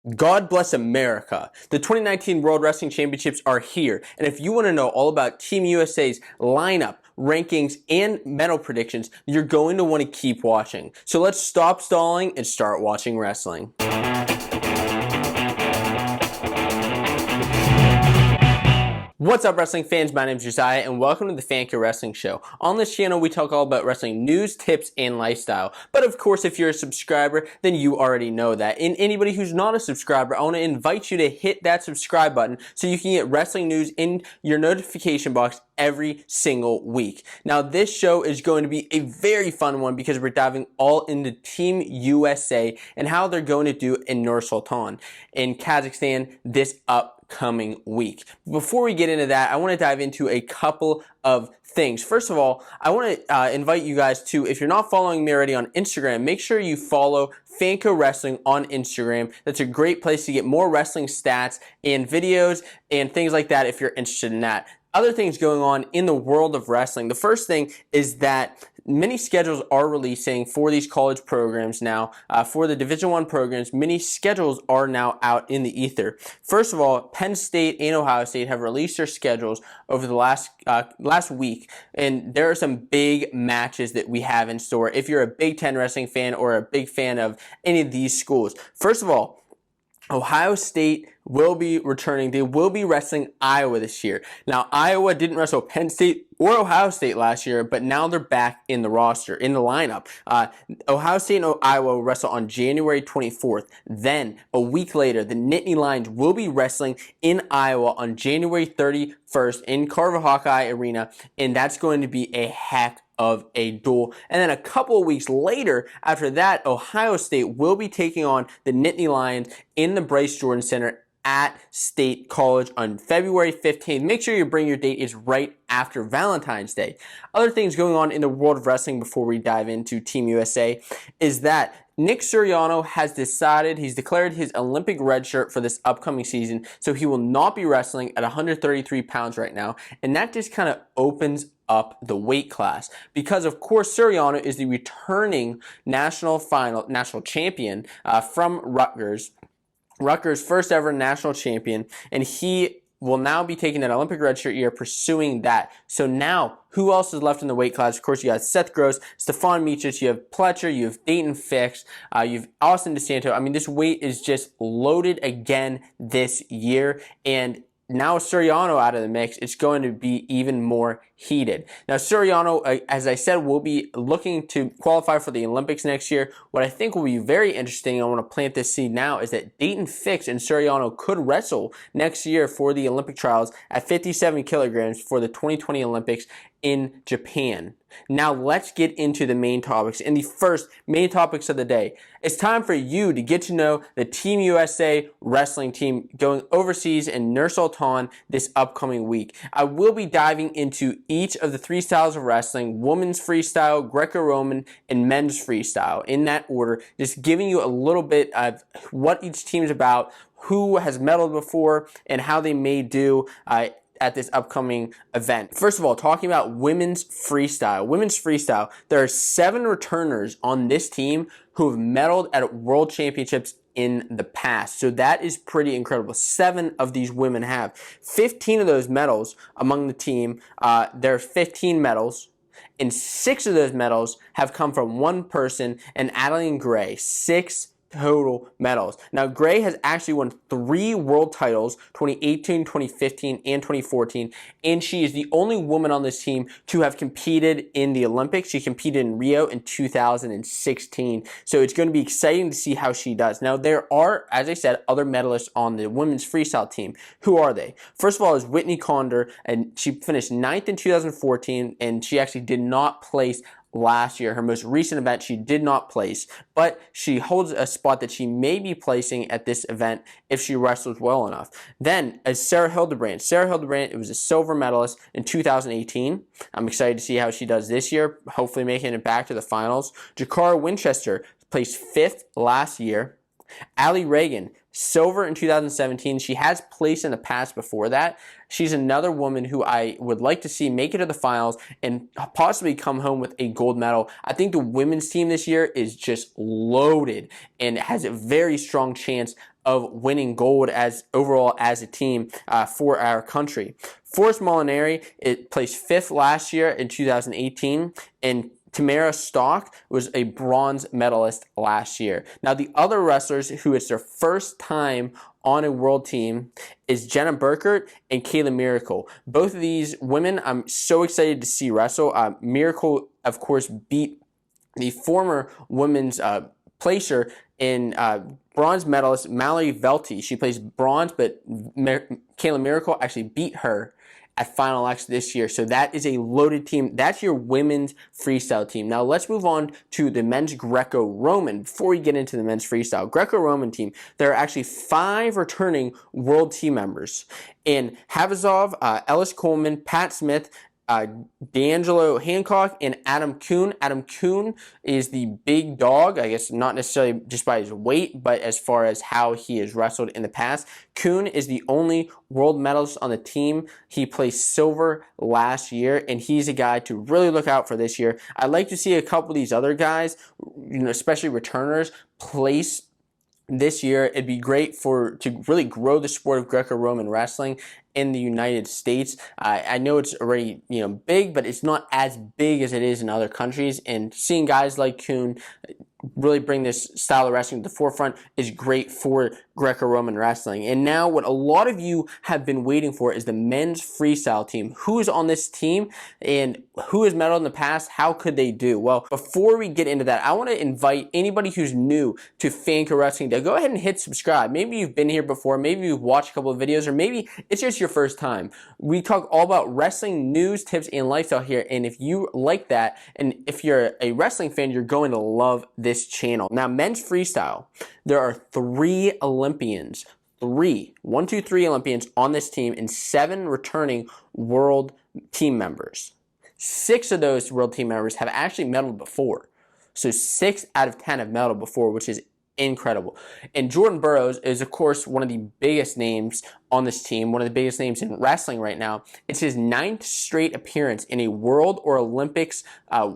God bless America. The 2019 World Wrestling Championships are here, and if you want to know all about Team USA's lineup, rankings, and medal predictions, you're going to want to keep watching. So let's stop stalling and start watching wrestling. What's up, wrestling fans? My name is Josiah, and welcome to the Fanco Wrestling Show. On this channel, we talk all about wrestling news, tips, and lifestyle. But of course, if you're a subscriber, then you already know that. And anybody who's not a subscriber, I want to invite you to hit that subscribe button so you can get wrestling news in your notification box every single week. Now, this show is going to be a very fun one because we're diving all into Team USA and how they're going to do in Nur Sultan in Kazakhstan this upcoming week. Before we get into that, I want to dive into a couple of things. First of all, I want to invite you guys to, if you're not following me already on Instagram, make sure you follow Fanco Wrestling on Instagram. That's a great place to get more wrestling stats and videos and things like that if you're interested in that. Other things going on in the world of wrestling. The first thing is that many schedules are releasing for these college programs now. For the Division I programs, many schedules are now out in the ether. First of all, Penn State and Ohio State have released their schedules over the last week, and there are some big matches that we have in store if you're a Big Ten wrestling fan or a big fan of any of these schools. First of all, Ohio State will be returning. They will be wrestling Iowa this year. Now, Iowa didn't wrestle Penn State or Ohio State last year, but now they're back in the roster, in the lineup. Ohio State and Iowa will wrestle on January 24th. Then, a week later, the Nittany Lions will be wrestling in Iowa on January 31st in Carver Hawkeye Arena, and that's going to be a heck of a duel. And then a couple of weeks later, after that, Ohio State will be taking on the Nittany Lions in the Bryce Jordan Center at State College on February 15th. Make sure you bring your date is right after Valentine's Day. Other things going on in the world of wrestling before we dive into Team USA is that Nick Suriano has decided, he's declared his Olympic red shirt for this upcoming season, so he will not be wrestling at 133 pounds right now, and that just kind of opens up the weight class because, of course, Suriano is the returning national champion from Rutgers. Rutgers' first ever national champion, and he will now be taking that Olympic red shirt year pursuing that. So now, who else is left in the weight class? Of course, you got Seth Gross, Stefan Miocic, you have Pletcher, you have Dayton Fix, you have Austin DeSanto. I mean, this weight is just loaded again this year, and now Suriano out of the mix, it's going to be even more heated. Now, Suriano, as I said, will be looking to qualify for the Olympics next year. What I think will be very interesting, I want to plant this seed now, is that Dayton Fix and Suriano could wrestle next year for the Olympic trials at 57 kilograms for the 2020 Olympics in Japan. Now let's get into the main topics. And the first main topics of the day, it's time for you to get to know the Team USA wrestling team going overseas in Nur Sultan this upcoming week. I will be diving into each of the three styles of wrestling: women's freestyle, Greco-Roman, and men's freestyle in that order, just giving you a little bit of what each team is about, who has medaled before, and how they may do at this upcoming event. First of all, talking about women's freestyle. Women's freestyle, there are 7 returners on this team who have medaled at world championships in the past. So that is pretty incredible. 7 of these women have. 15 of those medals among the team, there are 15 medals, and 6 of those medals have come from one person, and Adeline Gray. 6 total medals. Now, Gray has actually won 3 world titles, 2018, 2015, and 2014, and she is the only woman on this team to have competed in the Olympics. She competed in Rio in 2016, so it's going to be exciting to see how she does. Now, there are, as I said, other medalists on the women's freestyle team. Who are they? First of all is Whitney Conder, and she finished 9th in 2014, and she actually did not place last year. Her most recent event, she did not place, but she holds a spot that she may be placing at this event if she wrestles well enough. Then, as Sarah Hildebrand. Sarah Hildebrand, it was a silver medalist in 2018. I'm excited to see how she does this year, hopefully making it back to the finals. Jakara Winchester placed 5th last year. Allie Reagan, silver in 2017. She has placed in the past before that. She's another woman who I would like to see make it to the finals and possibly come home with a gold medal. I think the women's team this year is just loaded and has a very strong chance of winning gold as overall as a team for our country. Forrest Molinari, it placed 5th last year in 2018, and Tamara Stock was a bronze medalist last year. Now, the other wrestlers who it's their first time on a world team is Jenna Burkert and Kayla Miracle. Both of these women I'm so excited to see wrestle. Miracle, of course, beat the former women's placer in bronze medalist Mallory Velty. She placed bronze, but Kayla Miracle actually beat her at Final X this year. So that is a loaded team. That's your women's freestyle team. Now let's move on to the men's Greco-Roman. Before we get into the men's freestyle, Greco-Roman team, there are actually 5 returning world team members. And Havazov, Ellis Coleman, Pat Smith, D'Angelo Hancock, and Adam Kuhn. Adam Kuhn is the big dog, I guess not necessarily just by his weight, but as far as how he has wrestled in the past. Kuhn is the only world medalist on the team. He placed silver last year, and he's a guy to really look out for this year. I'd like to see a couple of these other guys, especially returners, place this year. It'd be great to really grow the sport of Greco-Roman wrestling in the United States. I know it's already big, but it's not as big as it is in other countries. And seeing guys like Kuhn really bring this style of wrestling to the forefront is great for Greco-Roman wrestling. And now what a lot of you have been waiting for is the men's freestyle team. Who is on this team and who has medaled in the past? How could they do? Well, before we get into that, I want to invite anybody who's new to Fanco Wrestling to go ahead and hit subscribe. Maybe you've been here before, maybe you've watched a couple of videos, or maybe it's just your first time. We talk all about wrestling news, tips, and lifestyle here, and if you like that, and if you're a wrestling fan, you're going to love this channel. Now, men's freestyle, there are 3 Olympians, 3 Olympians on this team, and 7 returning world team members. 6 of those world team members have actually medaled before. So 6 out of 10 have medaled before, which is incredible. And Jordan Burroughs is, of course, one of the biggest names on this team, one of the biggest names in wrestling right now. It's his 9th straight appearance in a world or Olympics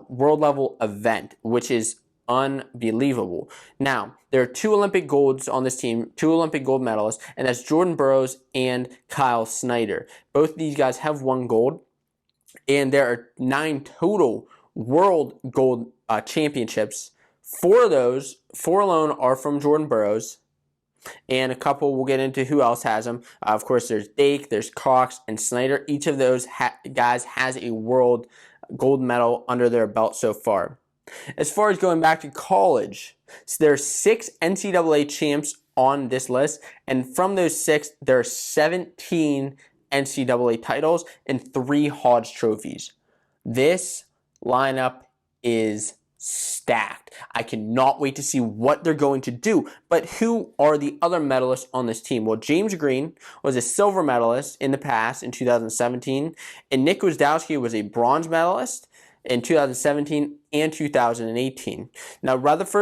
world level event, which is unbelievable. Now, there are 2 Olympic golds on this team, 2 Olympic gold medalists, and that's Jordan Burroughs and Kyle Snyder. Both of these guys have won gold, and there are 9 total world gold championships. 4 of those, 4 alone, are from Jordan Burroughs, and a couple we'll get into who else has them. Of course, there's Dake, there's Cox, and Snyder. Each of those guys has a world gold medal under their belt so far. As far as going back to college, so there are 6 NCAA champs on this list, and from those 6, there are 17 NCAA titles and 3 Hodge trophies. This lineup is stacked. I cannot wait to see what they're going to do. But who are the other medalists on this team? Well, James Green was a silver medalist in the past in 2017, and Nick Gwiazdowski was a bronze medalist in 2017 and 2018. Now,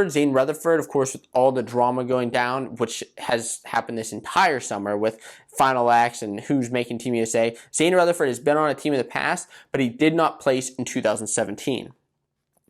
Zane Rutherford, of course, with all the drama going down, which has happened this entire summer with Final X and who's making Team USA, Zane Rutherford has been on a team in the past, but he did not place in 2017.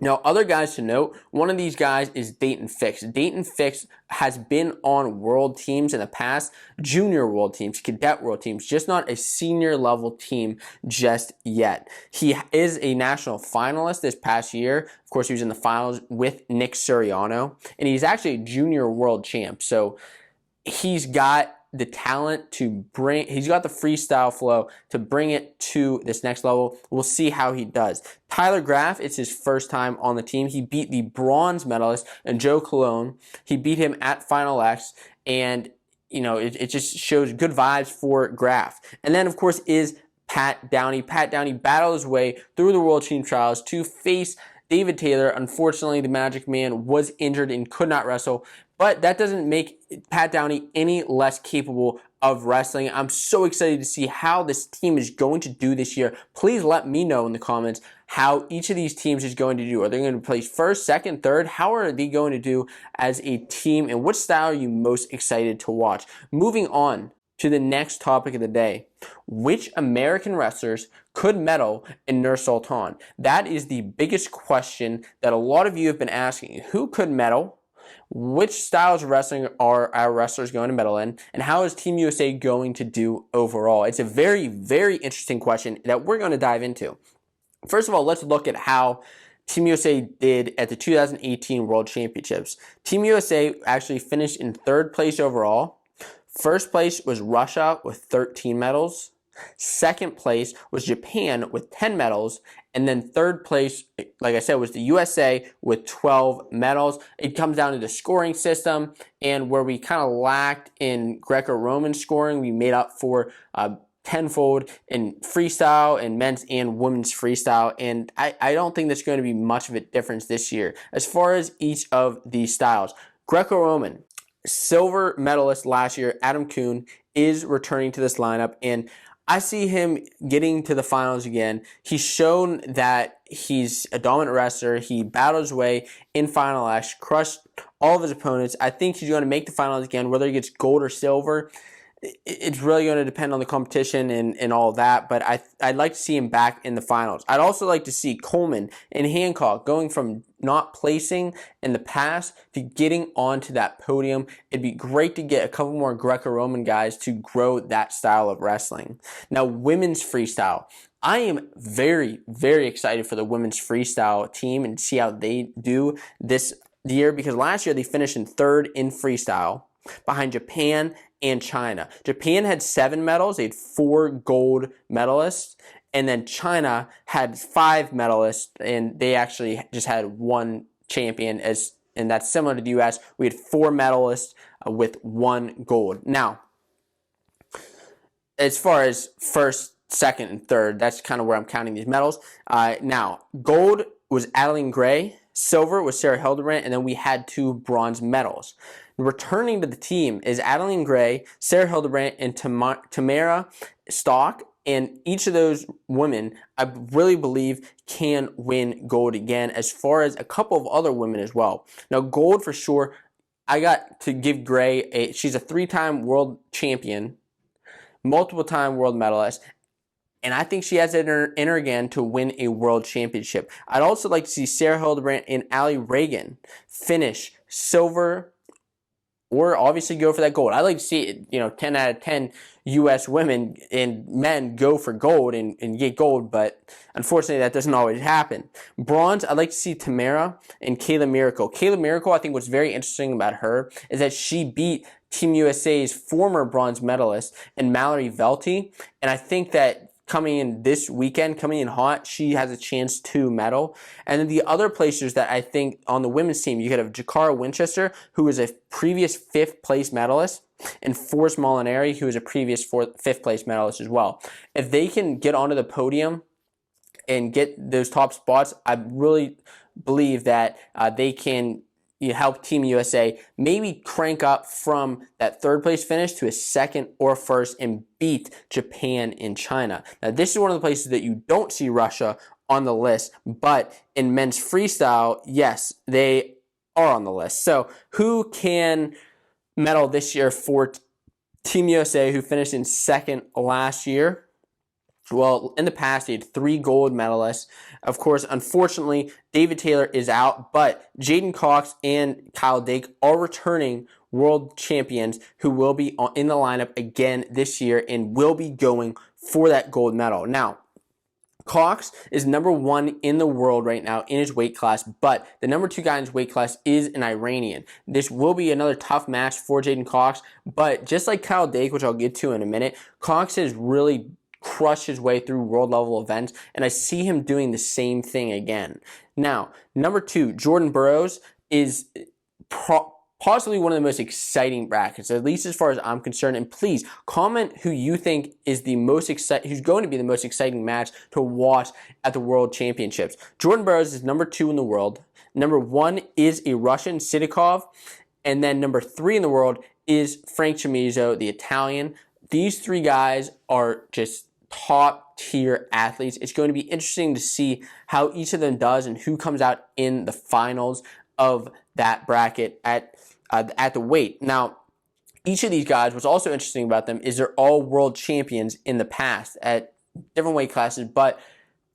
Now, other guys to note, one of these guys is Dayton Fix. Dayton Fix has been on world teams in the past, junior world teams, cadet world teams, just not a senior level team just yet. He is a national finalist this past year. Of course, he was in the finals with Nick Suriano, and he's actually a junior world champ. So he's got the talent he's got the freestyle flow to bring it to this next level. We'll see how he does. Tyler Graff, it's his first time on the team. He beat the bronze medalist and Joe Colon. He beat him at Final X, and it just shows good vibes for Graff. And then, of course, is Pat Downey. Pat Downey battled his way through the World Team Trials to face David Taylor. Unfortunately, the Magic Man was injured and could not wrestle, but that doesn't make Pat Downey any less capable of wrestling. I'm so excited to see how this team is going to do this year. Please let me know in the comments how each of these teams is going to do. Are they going to place first, second, third? How are they going to do as a team, and which style are you most excited to watch? Moving on to the next topic of the day. Which American wrestlers could medal in Nur Sultan? That is the biggest question that a lot of you have been asking. Who could medal? Which styles of wrestling are our wrestlers going to medal in, and how is Team USA going to do overall? It's a very, very interesting question that we're going to dive into. First of all, let's look at how Team USA did at the 2018 World Championships. Team USA actually finished in third place overall. First place was Russia with 13 medals. Second place was Japan with 10 medals. And then third place, like I said, was the USA with 12 medals. It comes down to the scoring system, and where we kind of lacked in Greco-Roman scoring, we made up for tenfold in freestyle and men's and women's freestyle. And I don't think there's going to be much of a difference this year. As far as each of these styles, Greco-Roman, silver medalist last year, Adam Kuhn, is returning to this lineup, and I see him getting to the finals again. He's shown that he's a dominant wrestler. He battled his way in Final X, crushed all of his opponents. I think he's going to make the finals again, whether he gets gold or silver. It's really going to depend on the competition and all that, but I'd like to see him back in the finals. I'd also like to see Coleman and Hancock going from not placing in the past to getting onto that podium. It'd be great to get a couple more Greco-Roman guys to grow that style of wrestling. Now, women's freestyle. I am very, very excited for the women's freestyle team and see how they do this year, because last year they finished in third in freestyle behind Japan and China. Japan had 7 medals. They had 4 gold medalists. And then China had 5 medalists, and they actually just had 1 champion, and that's similar to the U.S. We had 4 medalists with 1 gold. Now, as far as first, second, and third, that's kind of where I'm counting these medals. Now, gold was Adeline Gray. Silver was Sarah Hildebrandt, and then we had 2 bronze medals. Returning to the team is Adeline Gray, Sarah Hildebrandt, and Tamara Stock, and each of those women, I really believe, can win gold again, as far as a couple of other women as well. Now, gold for sure, I got to give Gray she's a 3-time world champion, multiple-time world medalist, and I think she has it in her again to win a world championship. I'd also like to see Sarah Hildebrandt and Allie Reagan finish silver, or obviously go for that gold. I'd like to see 10 out of 10 U.S. women and men go for gold and get gold, but unfortunately that doesn't always happen. Bronze, I'd like to see Tamara and Kayla Miracle. Kayla Miracle, I think what's very interesting about her is that she beat Team USA's former bronze medalist in Mallory Velty, and I think that coming in this weekend, coming in hot, she has a chance to medal. And then the other placers that I think on the women's team, you could have Jakara Winchester, who was a previous 5th place medalist, and Forrest Molinari, who was a previous 5th place medalist as well. If they can get onto the podium and get those top spots, I really believe that they can help Team USA maybe crank up from that 3rd place finish to a 2nd or 1st and beat Japan and China. Now, this is one of the places that you don't see Russia on the list, but in men's freestyle, yes, they are on the list. So who can medal this year for Team USA, who finished in 2nd last year? Well, in the past, they had 3 gold medalists. Of course, unfortunately, David Taylor is out, but Jaden Cox and Kyle Dake are returning world champions who will be in the lineup again this year and will be going for that gold medal. Now, Cox is number 1 in the world right now in his weight class, but the number 2 guy in his weight class is an Iranian. This will be another tough match for Jaden Cox, but just like Kyle Dake, which I'll get to in a minute, Cox has really crushed his way through world level events, and I see him doing the same thing again. Now, number 2, Jordan Burroughs is possibly one of the most exciting brackets, at least as far as I'm concerned. And please comment who you think is the most who's going to be the most exciting match to watch at the World Championships. Jordan Burroughs is number 2 in the world. Number 1 is a Russian, Sidikov, and then number 3 in the world is Frank Chamizo, the Italian. These 3 guys are just top tier athletes. It's going to be interesting to see how each of them does and who comes out in the finals of that bracket at the weight. Now, each of these guys, what's also interesting about them is they're all world champions in the past at different weight classes, but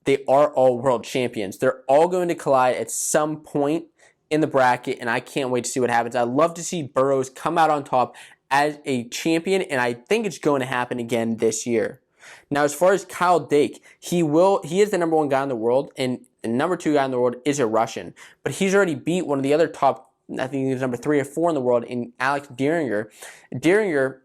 they are all world champions. They're all going to collide at some point in the bracket, and I can't wait to see what happens. I'd love to see Burroughs come out on top as a champion, and I think it's going to happen again this year. Now, as far as Kyle Dake, he is the #1 guy in the world, and the #2 guy in the world is a Russian. But he's already beat one of the other top, I think he's #3 or 4 in the world, in Alex Dieringer. Dieringer,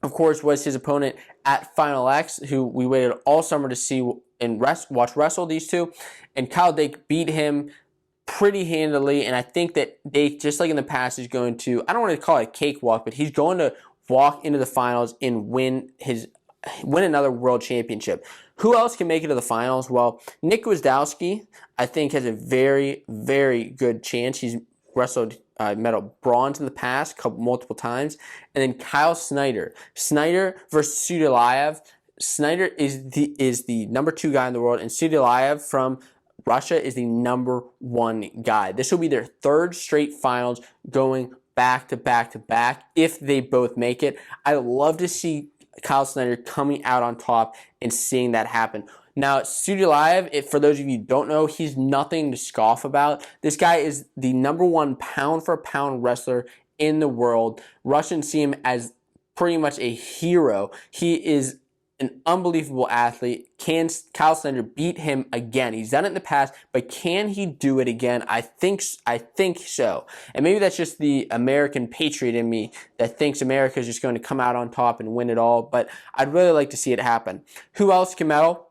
of course, was his opponent at Final X, who we waited all summer to see and watch wrestle these two. And Kyle Dake beat him pretty handily, and I think that Dake, just like in the past, is going to, I don't want to call it a cakewalk, but he's going to walk into the finals and win another world championship. Who else can make it to the finals? Well, Nick Gwiazdowski, I think, has a very, very good chance. He's wrestled medal bronze in the past, multiple times. And then Kyle Snyder. Snyder versus Sudalayev. Snyder is the #2 guy in the world, and Sudalayev from Russia is the #1 guy. This will be their 3rd straight finals, going back to back to back if they both make it. I love to see Kyle Snyder coming out on top and seeing that happen. Now, Sudalayev, for those of you who don't know, he's nothing to scoff about. This guy is the #1 pound-for-pound wrestler in the world. Russians see him as pretty much a hero. He is an unbelievable athlete. Can Kyle Snyder beat him again? He's done it in the past, but can he do it again? I think so. And maybe that's just the American patriot in me that thinks America is just going to come out on top and win it all, but I'd really like to see it happen. Who else can medal?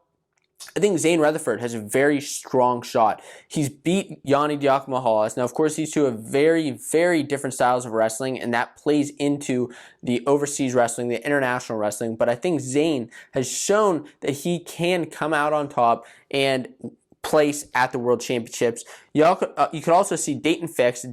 I think Zane Rutherford has a very strong shot. He's beat Yanni Diakomahalis. Now, of course, these two have very, very different styles of wrestling, and that plays into the overseas wrestling, the international wrestling. But I think Zane has shown that he can come out on top and place at the World Championships. You could also see Dayton Fix,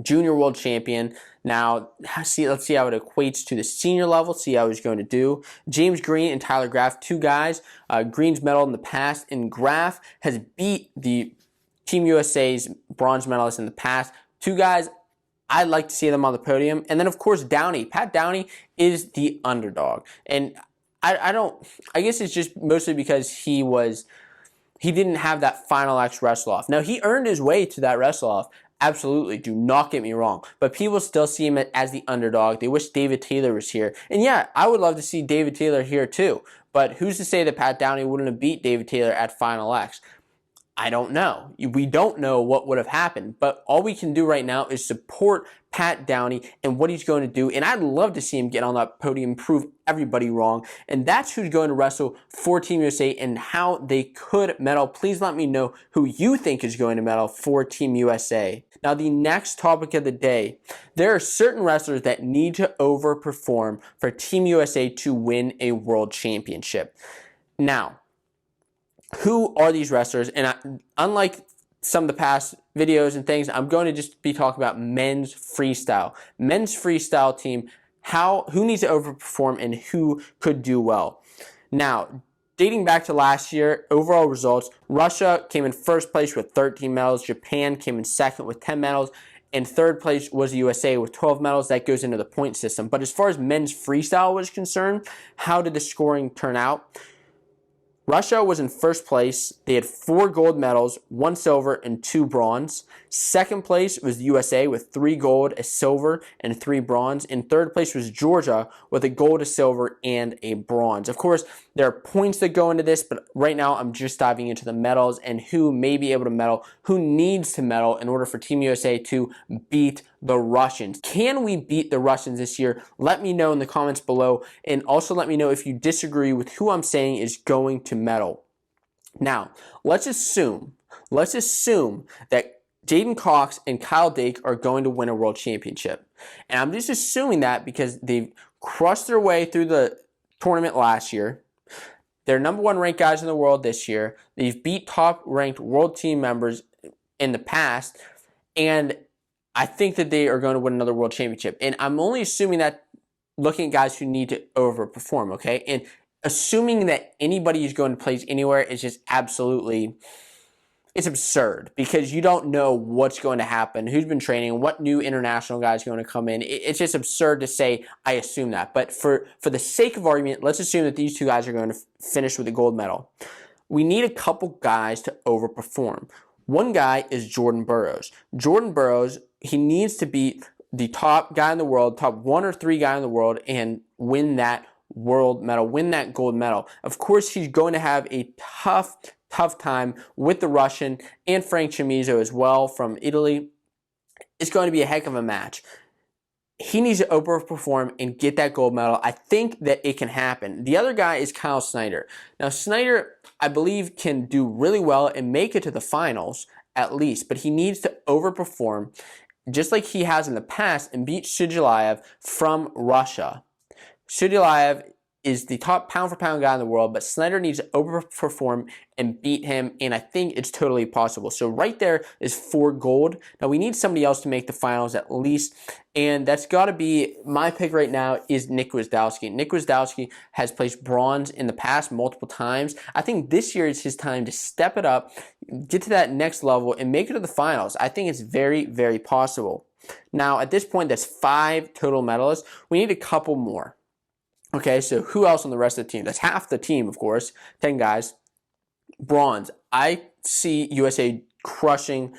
junior world champion. Now, let's see how it equates to the senior level, see how he's going to do. James Green and Tyler Graff, 2 guys. Green's medaled in the past, and Graff has beat the Team USA's bronze medalist in the past. 2 guys, I'd like to see them on the podium. And then, of course, Downey. Pat Downey is the underdog. And I guess it's just mostly because he didn't have that Final X wrestle-off. Now, he earned his way to that wrestle-off. Absolutely, do not get me wrong. But people still see him as the underdog. They wish David Taylor was here. And yeah, I would love to see David Taylor here too. But who's to say that Pat Downey wouldn't have beat David Taylor at Final X? I don't know. We don't know what would have happened. But all we can do right now is support Pat Downey and what he's going to do. And I'd love to see him get on that podium, prove everybody wrong. And that's who's going to wrestle for Team USA and how they could medal. Please let me know who you think is going to medal for Team USA. Now, the next topic of the day, there are certain wrestlers that need to overperform for Team USA to win a world championship. Now, who are these wrestlers? And unlike some of the past videos and things, I'm going to just be talking about men's freestyle. Men's freestyle team, who needs to overperform and who could do well. Now, dating back to last year, overall results, Russia came in 1st place with 13 medals, Japan came in 2nd with 10 medals, and 3rd place was the USA with 12 medals. That goes into the point system. But as far as men's freestyle was concerned, how did the scoring turn out? Russia was in 1st place. They had 4 gold medals, 1 silver, and 2 bronze. 2nd place was the USA with 3 gold, a silver, and 3 bronze. And 3rd place was Georgia with a gold, a silver, and a bronze. Of course, there are points that go into this, but right now I'm just diving into the medals and who may be able to medal, who needs to medal in order for Team USA to beat the Russians. Can we beat the Russians this year? Let me know in the comments below, and also let me know if you disagree with who I'm saying is going to medal. Now, let's assume that Jaden Cox and Kyle Dake are going to win a world championship. And I'm just assuming that because they've crushed their way through the tournament last year. They're #1 ranked guys in the world this year. They've beat top ranked world team members in the past. And I think that they are going to win another world championship. And I'm only assuming that looking at guys who need to overperform, okay? And assuming that anybody is going to place anywhere is just absolutely, it's absurd because you don't know what's going to happen, who's been training, what new international guy is going to come in. It's just absurd to say, I assume that. But for the sake of argument, let's assume that these 2 guys are going to finish with a gold medal. We need a couple guys to overperform. One guy is Jordan Burroughs. Jordan Burroughs, he needs to be the top guy in the world, top 1 or 3 guy in the world, and win that world medal, win that gold medal. Of course, he's going to have a tough time with the Russian and Frank Chamizo as well from Italy. It's going to be a heck of a match. He needs to overperform and get that gold medal. I think that it can happen. The other guy is Kyle Snyder. Now, Snyder, I believe, can do really well and make it to the finals at least, but he needs to overperform just like he has in the past and beat Shudilayev from Russia. Shudilayev is the top pound-for-pound guy in the world, but Snyder needs to overperform and beat him, and I think it's totally possible. So right there is 4 gold. Now we need somebody else to make the finals at least, and that's got to be, my pick right now is Nick Gwiazdowski. Nick Gwiazdowski has placed bronze in the past multiple times. I think this year is his time to step it up, get to that next level, and make it to the finals. I think it's very, very possible. Now at this point, that's 5 total medalists. We need a couple more. Okay, so who else on the rest of the team? That's half the team, of course, 10 guys. Bronze. I see USA crushing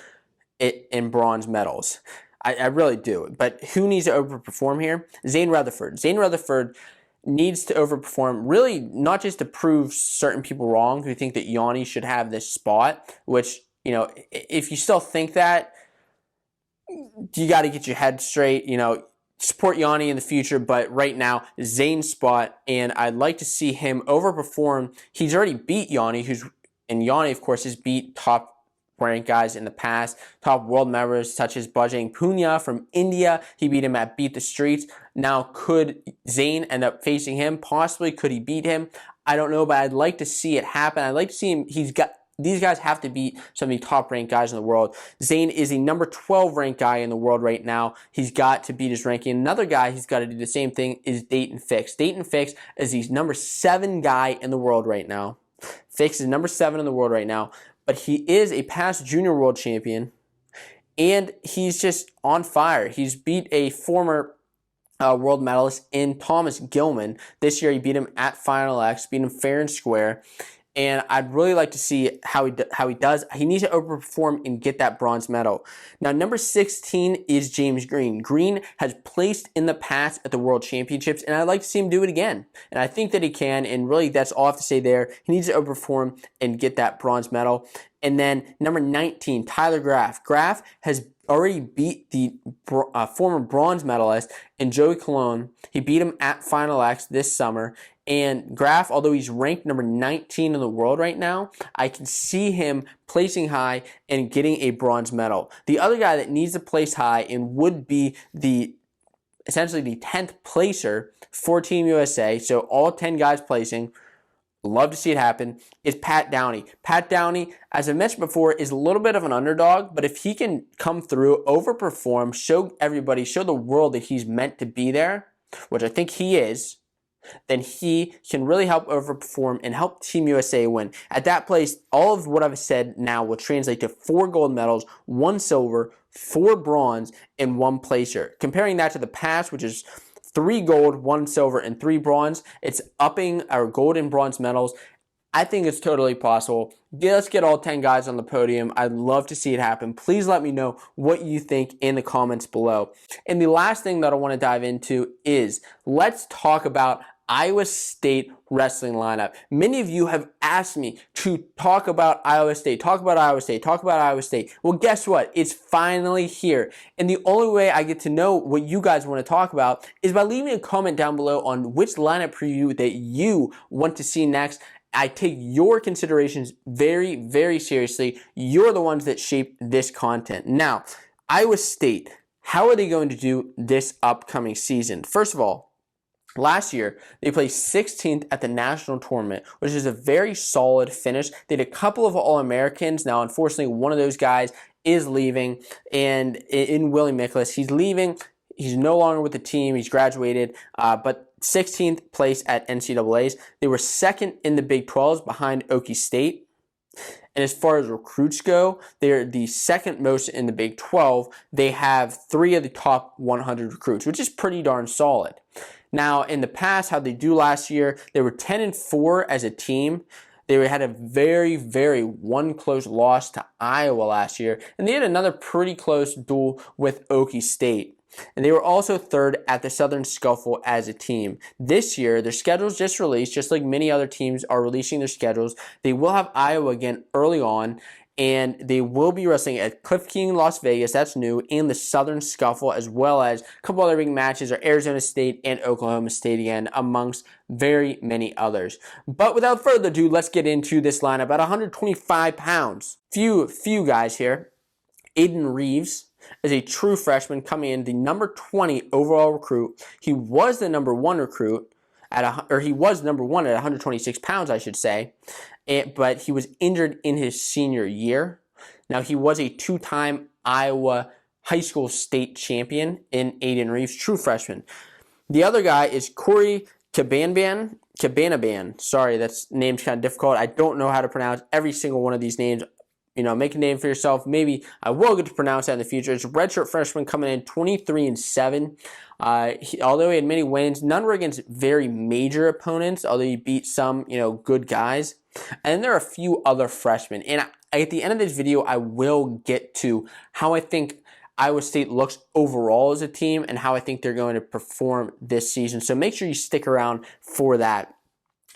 it in bronze medals. I really do. But who needs to overperform here? Zane Rutherford. Zane Rutherford needs to overperform, really not just to prove certain people wrong who think that Yanni should have this spot, which, you know, if you still think that, you got to get your head straight, you know, support Yanni in the future, but right now, Zane's spot, and I'd like to see him overperform. He's already beat Yanni, and Yanni, of course, has beat top-ranked guys in the past, top world members such as Bajrang Punia from India. He beat him at Beat the Streets. Now, could Zane end up facing him? Possibly. Could he beat him? I don't know, but I'd like to see it happen. I'd like to see him. These guys have to beat some of the top-ranked guys in the world. Zane is the number 12 ranked guy in the world right now. He's got to beat his ranking. Another guy he's got to do the same thing is Dayton Fix. Dayton Fix is the number 7 guy in the world right now. Fix is number 7 in the world right now, but he is a past junior world champion, and he's just on fire. He's beat a former world medalist in Thomas Gilman. This year he beat him at Final X, beat him fair and square. And I'd really like to see how he does. He needs to overperform and get that bronze medal. Now, number 16 is James Green. Green has placed in the past at the World Championships, and I'd like to see him do it again. And I think that he can, and really that's all I have to say there. He needs to overperform and get that bronze medal. And then number 19, Tyler Graf. Graf has already beat the former bronze medalist in Joey Colon. He beat him at Final X this summer. And Graf, although he's ranked number 19 in the world right now, I can see him placing high and getting a bronze medal. The other guy that needs to place high and would be essentially the 10th placer for Team USA, so all 10 guys placing, love to see it happen, is Pat Downey. Pat Downey, as I mentioned before, is a little bit of an underdog, but if he can come through, overperform, show everybody, show the world that he's meant to be there, which I think he is, then he can really help overperform and help Team USA win. At that place, all of what I've said now will translate to 4 gold medals, 1 silver, 4 bronze, and 1 placer. Comparing that to the past, which is 3 gold, 1 silver, and 3 bronze, it's upping our gold and bronze medals. I think it's totally possible. Let's get all 10 guys on the podium. I'd love to see it happen. Please let me know what you think in the comments below. And the last thing that I want to dive into is let's talk about Iowa State wrestling lineup. Many of you have asked me to talk about Iowa State, talk about Iowa State, talk about Iowa State. Well, guess what? It's finally here. And the only way I get to know what you guys want to talk about is by leaving a comment down below on which lineup preview that you want to see next. I take your considerations very, very seriously. You're the ones that shape this content. Now, Iowa State, how are they going to do this upcoming season? First of all, last year, they placed 16th at the national tournament, which is a very solid finish. They had a couple of All-Americans. Now, unfortunately, one of those guys is leaving, and in Willie Michaelis, he's leaving. He's no longer with the team. He's graduated, but 16th place at NCAAs. They were second in the Big 12s behind Okie State. And as far as recruits go, they're the second most in the Big 12. They have 3 of the top 100 recruits, which is pretty darn solid. Now, in the past, how they do last year, they were 10-4 as a team. They had a very, very one close loss to Iowa last year, and they had another pretty close duel with Okie State. And they were also third at the Southern Scuffle as a team. This year, their schedule's just released, just like many other teams are releasing their schedules. They will have Iowa again early on, and they will be wrestling at Cliff King, Las Vegas, that's new, and the Southern Scuffle, as well as a couple other big matches are Arizona State and Oklahoma State again, amongst very many others. But without further ado, let's get into this lineup. At 125 pounds, few guys here. Aiden Reeves is a true freshman coming in, the number 20 overall recruit. He was the number 1 recruit he was number 1 at 126 pounds, I should say, but he was injured in his senior year. Now, he was a 2-time Iowa high school state champion in Aiden Reeves, true freshman. The other guy is Corey Cabanaban. Sorry, that's name's kind of difficult. I don't know how to pronounce every single one of these names. Make a name for yourself. Maybe I will get to pronounce that in the future. It's a redshirt freshman coming in 23-7. Although he had many wins, none were against very major opponents, although he beat some, good guys. And then there are a few other freshmen. And at the end of this video, I will get to how I think Iowa State looks overall as a team and how I think they're going to perform this season. So make sure you stick around for that.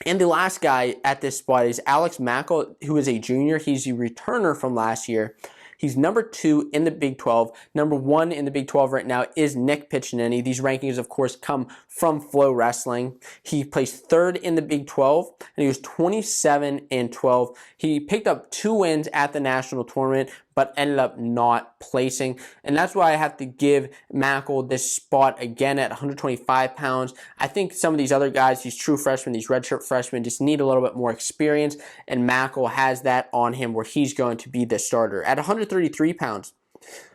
And the last guy at this spot is Alex Mackel, who is a junior. He's a returner from last year. He's number 2 in the Big 12. Number 1 in the Big 12 right now is Nick Piccinini. These rankings, of course, come from Flow Wrestling. He placed 3rd in the Big 12, and he was 27-12. He picked up 2 wins at the national tournament, but ended up not placing. And that's why I have to give Mackel this spot again at 125 pounds. I think some of these other guys, these true freshmen, these redshirt freshmen, just need a little bit more experience, and Mackel has that on him where he's going to be the starter. At 133 pounds,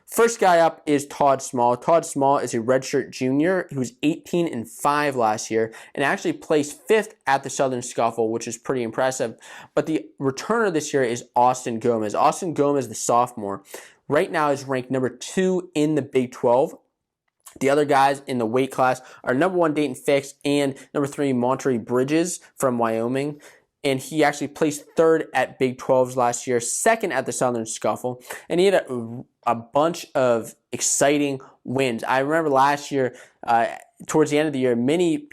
first guy up is Todd Small. Todd Small is a redshirt junior who was 18-5 last year and actually placed 5th at the Southern Scuffle, which is pretty impressive. But the returner this year is Austin Gomez. Austin Gomez, the sophomore, right now is ranked number 2 in the Big 12. The other guys in the weight class are number 1 Dayton Fix and number 3 Monterey Bridges from Wyoming. And he actually placed 3rd at Big 12s last year, 2nd at the Southern Scuffle, and he had a bunch of exciting wins. I remember last year, towards the end of the year, many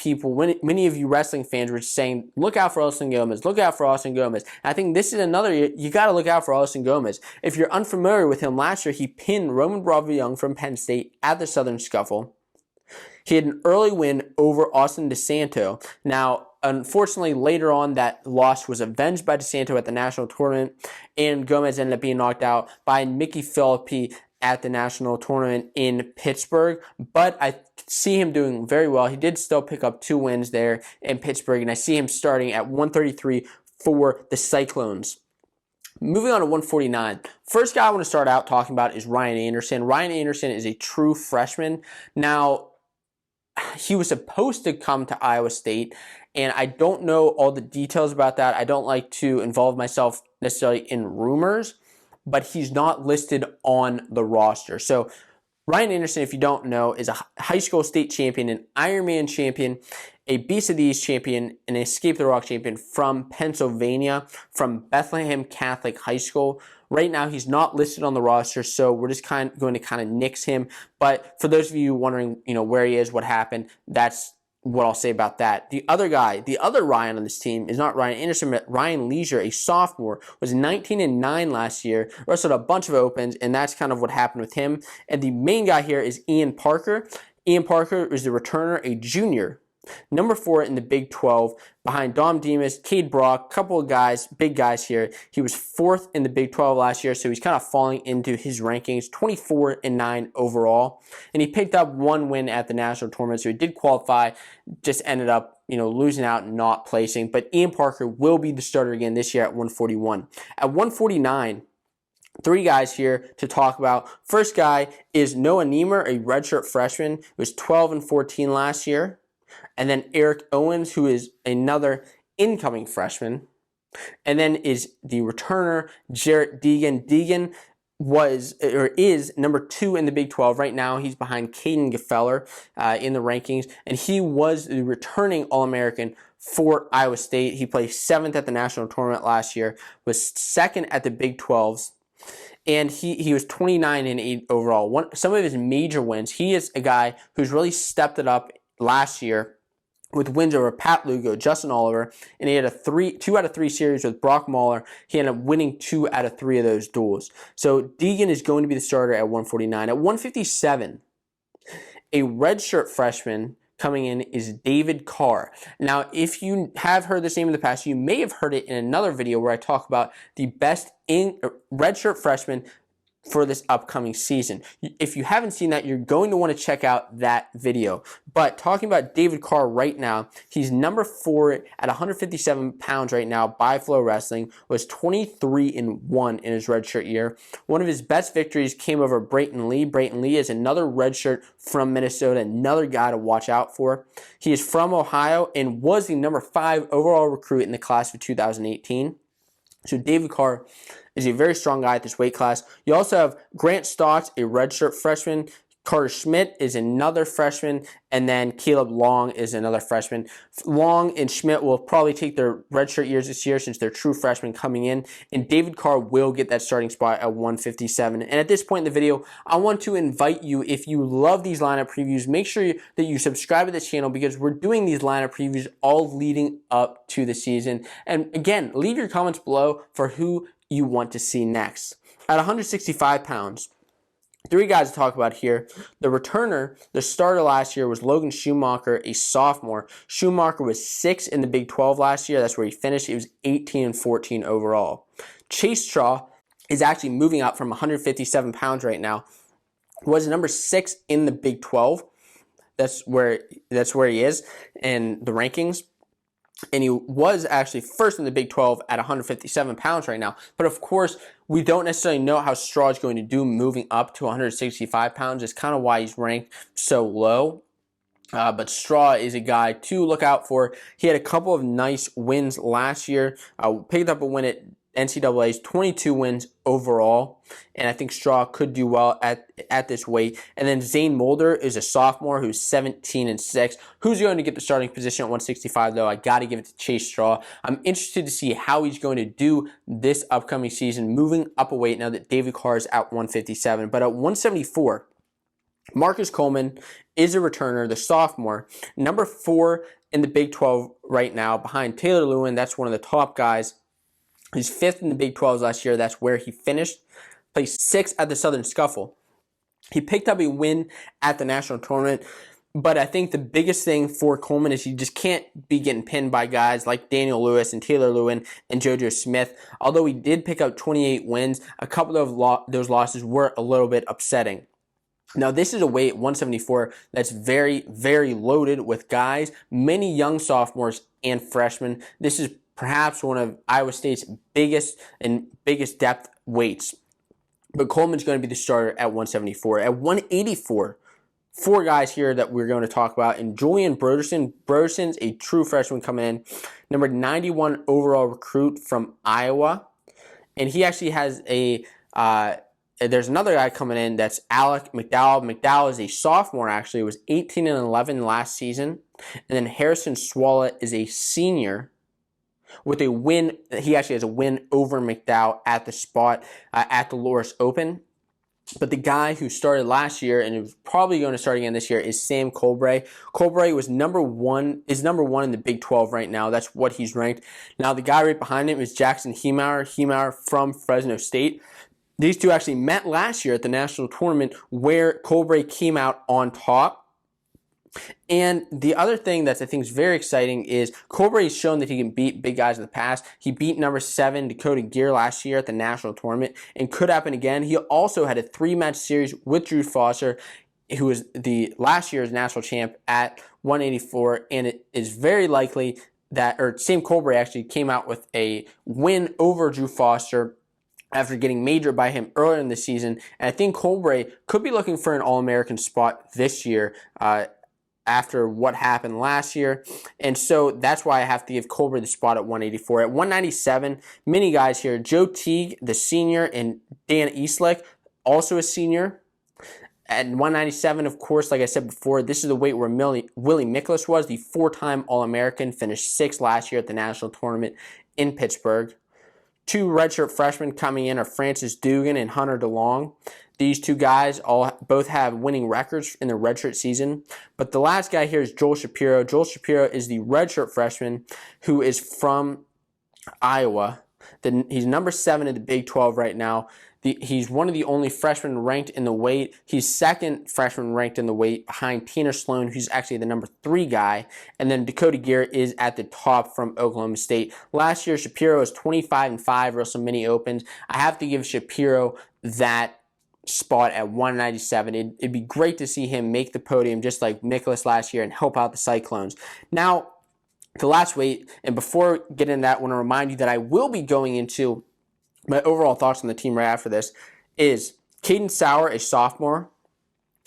of you wrestling fans were saying, look out for Austin Gomez, look out for Austin Gomez. And I think this is another year, you got to look out for Austin Gomez. If you're unfamiliar with him, last year he pinned Roman Bravo Young from Penn State at the Southern Scuffle. He had an early win over Austin DeSanto. Now, unfortunately, later on, that loss was avenged by DeSanto at the national tournament, and Gomez ended up being knocked out by Mickey Philippi at the national tournament in Pittsburgh. But I see him doing very well. He did still pick up 2 wins there in Pittsburgh, and I see him starting at 133 for the Cyclones. Moving on to 149. First guy I want to start out talking about is Ryan Anderson. Ryan Anderson is a true freshman. Now, he was supposed to come to Iowa State, and I don't know all the details about that. I don't like to involve myself necessarily in rumors, but he's not listed on the roster. So Ryan Anderson, if you don't know, is a high school state champion, an Ironman champion, a Beast of the East champion, an Escape the Rock champion from Pennsylvania, from Bethlehem Catholic High School. Right now, he's not listed on the roster, so we're just going to nix him. But for those of you wondering, where he is, what happened, that's what I'll say about that. The other guy, the other Ryan on this team is not Ryan Anderson, but Ryan Leisure, a sophomore, was 19-9 last year, wrestled a bunch of opens, and that's kind of what happened with him. And the main guy here is Ian Parker. Ian Parker is the returner, a junior, number 4 in the Big 12, behind Dom Demas, Cade Brock, couple of guys, big guys here. He was 4th in the Big 12 last year, so he's kind of falling into his rankings, 24-9 overall. And he picked up 1 win at the national tournament, so he did qualify, just ended up, losing out and not placing. But Ian Parker will be the starter again this year at 141. At 149, 3 guys here to talk about. First guy is Noah Niemer, a redshirt freshman, who was 12-14 last year. And then Eric Owens, who is another incoming freshman. And then is the returner, Jarrett Deegan. Deegan is number 2 in the Big 12. Right now, he's behind Caden Gefeller in the rankings. And he was the returning All-American for Iowa State. He placed 7th at the national tournament last year, was 2nd at the Big 12s, and he was 29-8 overall. Some of his major wins, he is a guy who's really stepped it up last year with wins over Pat Lugo, Justin Oliver, and he had a 2 out of 3 series with Brock Mahler. He ended up winning 2 out of 3 of those duels. So Deegan is going to be the starter at 149. At 157, a redshirt freshman coming in is David Carr. Now, if you have heard this name in the past, you may have heard it in another video where I talk about the best redshirt freshman for this upcoming season. If you haven't seen that, you're going to want to check out that video. But talking about David Carr right now, he's number 4 at 157 pounds right now by Flow Wrestling, was 23-1 in his redshirt year. One of his best victories came over Brayton Lee. Brayton Lee is another redshirt from Minnesota, another guy to watch out for. He is from Ohio and was the number 5 overall recruit in the class of 2018. So David Carr is a very strong guy at this weight class. You also have Grant Stotts, a redshirt freshman. Carter Schmidt is another freshman, and then Caleb Long is another freshman. Long and Schmidt will probably take their redshirt years this year since they're true freshmen coming in, and David Carr will get that starting spot at 157. And at this point in the video, I want to invite you, if you love these lineup previews, make sure that you subscribe to this channel because we're doing these lineup previews all leading up to the season. And again, leave your comments below for who you want to see next. At 165 pounds, 3 guys to talk about here. The returner, the starter last year was Logan Schumacher, a sophomore. Schumacher was 6th in the Big 12 last year. That's where he finished. He was 18-14 overall. Chase Straw is actually moving up from 157 pounds right now. Was number 6 in the Big 12. That's where he is in the rankings. And he was actually 1st in the Big 12 at 157 pounds right now. But of course, we don't necessarily know how Straw is going to do moving up to 165 pounds. It's kind of why he's ranked so low. But Straw is a guy to look out for. He had a couple of nice wins last year. Picked up a win at NCAA's, 22 wins overall, and I think Straw could do well at this weight. And then Zane Mulder is a sophomore who's 17-6. Who's going to get the starting position at 165, though? I got to give it to Chase Straw. I'm interested to see how he's going to do this upcoming season, moving up a weight now that David Carr is at 157. But at 174, Marcus Coleman is a returner, the sophomore, number 4 in the Big 12 right now, behind Taylor Lewin. That's one of the top guys. He's 5th in the Big 12s last year. That's where he finished. Placed 6th at the Southern Scuffle. He picked up a win at the national tournament, but I think the biggest thing for Coleman is he just can't be getting pinned by guys like Daniel Lewis and Taylor Lewin and JoJo Smith. Although he did pick up 28 wins, a couple of those losses were a little bit upsetting. Now, this is a weight, 174, that's very, very loaded with guys, many young sophomores and freshmen. This is perhaps one of Iowa State's biggest depth weights. But Coleman's going to be the starter at 174. At 184, 4 guys here that we're going to talk about. And Julian Broderson. Broderson's a true freshman coming in. Number 91 overall recruit from Iowa. And he actually has there's another guy coming in that's Alec McDowell. McDowell is a sophomore, actually. Was 18-11 last season. And then Harrison Swallow is a senior with a win. He actually has a win over McDowell at the spot at the Loris Open. But the guy who started last year and is probably going to start again this year is Sam Colbray. Colbray was number 1 in the Big 12 right now. That's what he's ranked. Now the guy right behind him is Jackson Heemauer from Fresno State. These two actually met last year at the national tournament where Colbray came out on top. And the other thing that I think is very exciting is Colbray has shown that he can beat big guys in the past. He beat number 7 Dakota Gear last year at the national tournament and could happen again. He also had a 3-match series with Drew Foster, who was the last year's national champ at 184, and it is very likely that, Sam Colbray actually came out with a win over Drew Foster after getting majored by him earlier in the season. And I think Colbray could be looking for an All-American spot this year after what happened last year. And so that's why I have to give Colbray the spot at 184. At 197, many guys here. Joe Teague, the senior, and Dan Eastlick, also a senior. At 197, of course, like I said before, this is the weight where Willie Miklas was, the 4-time All-American, finished 6th last year at the national tournament in Pittsburgh. 2 redshirt freshmen coming in are Francis Dugan and Hunter DeLong. These 2 guys both have winning records in their redshirt season. But the last guy here is Joel Shapiro. Joel Shapiro is the redshirt freshman who is from Iowa. He's number 7 in the Big 12 right now. He's one of the only freshmen ranked in the weight. He's 2nd freshman ranked in the weight behind Tanner Sloan, who's actually the number 3 guy. And then Dakota Gear is at the top from Oklahoma State. Last year, Shapiro was 25-5, wrestled mini opens. I have to give Shapiro that spot at 197. It'd be great to see him make the podium just like Miklas last year and help out the Cyclones. Now, the last weight, and before getting into that, I want to remind you that I will be going into my overall thoughts on the team right after this. Is Caden Sauer, a sophomore,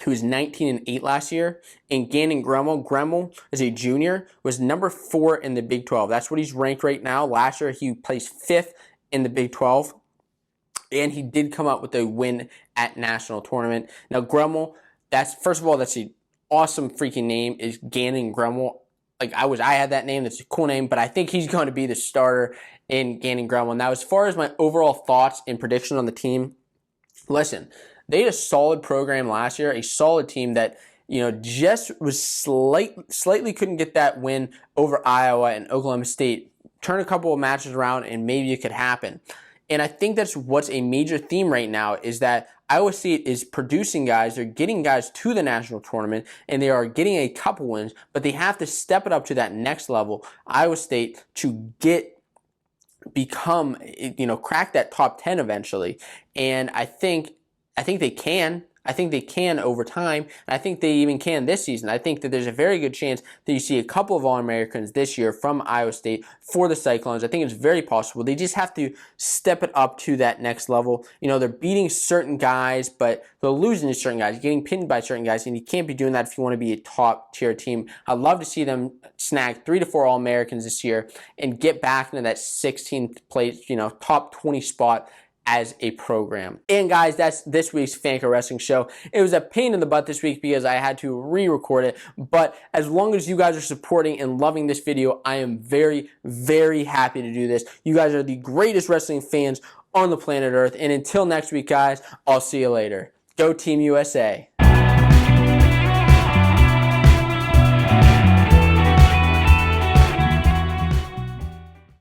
who was 19-8 last year, and Gannon Gremmel is a junior, was number 4 in the Big 12. That's what he's ranked right now. Last year, he placed 5th in the Big 12, and he did come up with a win at national tournament. Now, Gremmel, first of all, that's an awesome freaking name, is Gannon Gremmel. Like, I had that name. That's a cool name, but I think he's going to be the starter in Gannon Gremmel. Now, as far as my overall thoughts and prediction on the team, listen, they had a solid program last year, a solid team that, just was slightly couldn't get that win over Iowa and Oklahoma State. Turn a couple of matches around, and maybe it could happen. And I think that's what's a major theme right now, is that Iowa State is producing guys. They're getting guys to the national tournament, and they are getting a couple wins, but they have to step it up to that next level, Iowa State, to crack that top 10 eventually. And I think they can. I think they can over time, and I think they even can this season. I think that there's a very good chance that you see a couple of All-Americans this year from Iowa State for the Cyclones. I think it's very possible. They just have to step it up to that next level. They're beating certain guys, but they're losing to certain guys, getting pinned by certain guys, and you can't be doing that if you want to be a top-tier team. I'd love to see them snag 3 to 4 All-Americans this year and get back into that 16th place, top 20 spot as a program. And guys, that's this week's Fanco Wrestling Show. It was a pain in the butt this week because I had to re-record it, but as long as you guys are supporting and loving this video, I am very, very happy to do this. You guys are the greatest wrestling fans on the planet Earth, and until next week, guys, I'll see you later. Go Team USA.